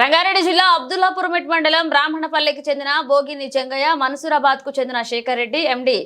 రంగారెడ్డి జిల్లా అబ్దుల్లాపురమెట్ మండలం బ్రాహ్మణపల్లికి చెందిన బోగిని చెంగయ్య, మన్సూరాబాద్ కు చెందిన శేఖర్ రెడ్డి, ఎండి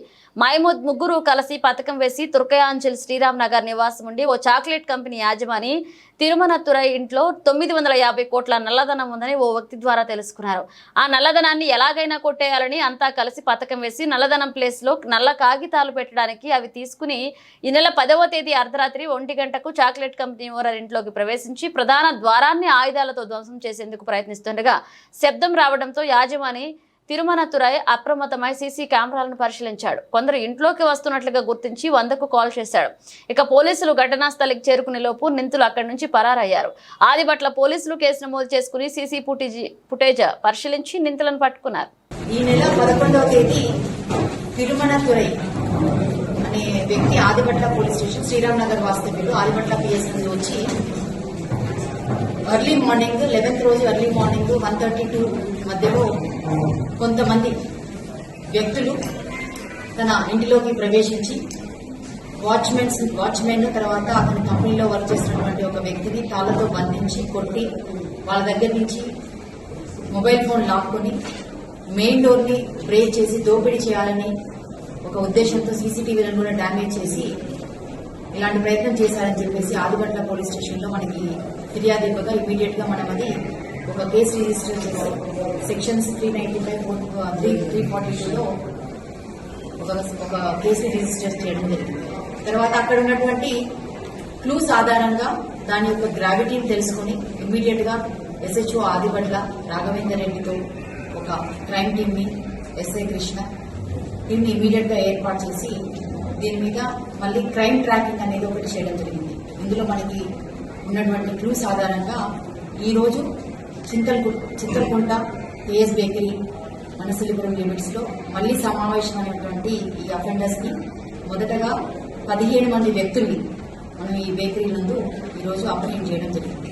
మహమూద్ ముగ్గురు కలిసి పథకం వేసి తుర్కయాంచల్ శ్రీరామ్ నగర్ నివాసం ఉండి ఓ చాక్లెట్ కంపెనీ యాజమాని తిరుమనతురై ఇంట్లో 950 కోట్ల నల్లధనం ఉందని ఓ వ్యక్తి ద్వారా తెలుసుకున్నారు. ఆ నల్లధనాన్ని ఎలాగైనా కొట్టేయాలని అంతా కలిసి పథకం వేసి నల్లధనం ప్లేస్ లో నల్ల కాగితాలు పెట్టడానికి అవి తీసుకుని ఈ నెల 10వ తేదీ అర్ధరాత్రి 1 గంటకు చాక్లెట్ కంపెనీ ఓనర్ ఇంట్లోకి ప్రవేశించి ప్రధాన ద్వారాన్ని ఆయుధాలతో ధ్వంసం చేసేందుకు ప్రయత్నిస్తుండగా శబ్దం రావడంతో యాజమాని తిరుమనతురై అప్రమత్తమై సీసీ కెమెరాలను పరిశీలించాడు. కొందరు ఇంట్లోకి వస్తున్నట్లుగా గుర్తించి 100కు కాల్ చేశాడు. ఇక పోలీసులు ఘటనా స్థలికి చేరుకునే లోపు నిందితులు అక్కడి నుంచి పరారయ్యారు. ఆదిబట్ల పోలీసులు కేసు నమోదు చేసుకుని సీసీ ఫుటేజ్ పరిశీలించి నిందితులను పట్టుకున్నారు. ఈ నెల 11వ తేదీ తిరుమనతురై అనే వ్యక్తి ఆదిబట్ల పోలీస్ స్టేషన్ శ్రీరామ్ నగర్ వాస్తవ్యులు ఆదిబట్ల పిఎస్ నుండి వచ్చి ఎర్లీ మార్నింగ్ 11th రోజు ఎర్లీ మార్నింగ్ 1:32 మధ్యలో కొంతమంది వ్యక్తులు తన ఇంటిలోకి ప్రవేశించి వాచ్మెన్ తర్వాత అతని కంపెనీలో వర్క్ చేస్తున్నటువంటి ఒక వ్యక్తిని తాళ్లతో బంధించి కొట్టి వాళ్ళ దగ్గర నుంచి మొబైల్ ఫోన్ లాక్కొని మెయిన్ డోర్ ని బ్రేక్ చేసి దోపిడీ చేయాలని ఒక ఉద్దేశంతో సీసీటీవీలను కూడా డ్యామేజ్ చేసి ఇలాంటి ప్రయత్నం చేశారని చెప్పేసి ఆదిబట్ల పోలీస్ స్టేషన్ లో మనకి ఫిర్యాదు ఇవ్వగా ఇమీడియట్ గా మనం అది ఒక కేసు రిజిస్టర్ చేసి సెక్షన్స్ 395, 342లో ఒక కేసు రిజిస్టర్ చేయడం జరిగింది. తర్వాత అక్కడ ఉన్నటువంటి క్లూస్ ఆధారంగా దాని యొక్క గ్రావిటీని తెలుసుకుని ఇమీడియట్ గా ఎస్హెచ్ఓ ఆదిబట్ల రాఘవేందర్ రెడ్డితో ఒక క్రైమ్ టీమ్ ని ఎస్ఐ కృష్ణ టీమ్ ని ఇమీడియట్ గా ఏర్పాటు చేసి దీని మీద మళ్ళీ క్రైమ్ ట్రాకింగ్ అనేది ఒకటి చేయడం జరిగింది. ఇందులో మనకి ఉన్నటువంటి క్లూస్ ఆధారంగా ఈ రోజు చింతలకుంట ఏఎస్ బేకరీ మనసిలిపురం లిమిట్స్ లో మళ్లీ సమావేశమైనటువంటి ఈ అఫెండర్స్ ని మొదటగా 17 మంది వ్యక్తుల్ని మనం ఈ బేకరీ నందు ఈ రోజు అప్రహెండ్ చేయడం జరిగింది.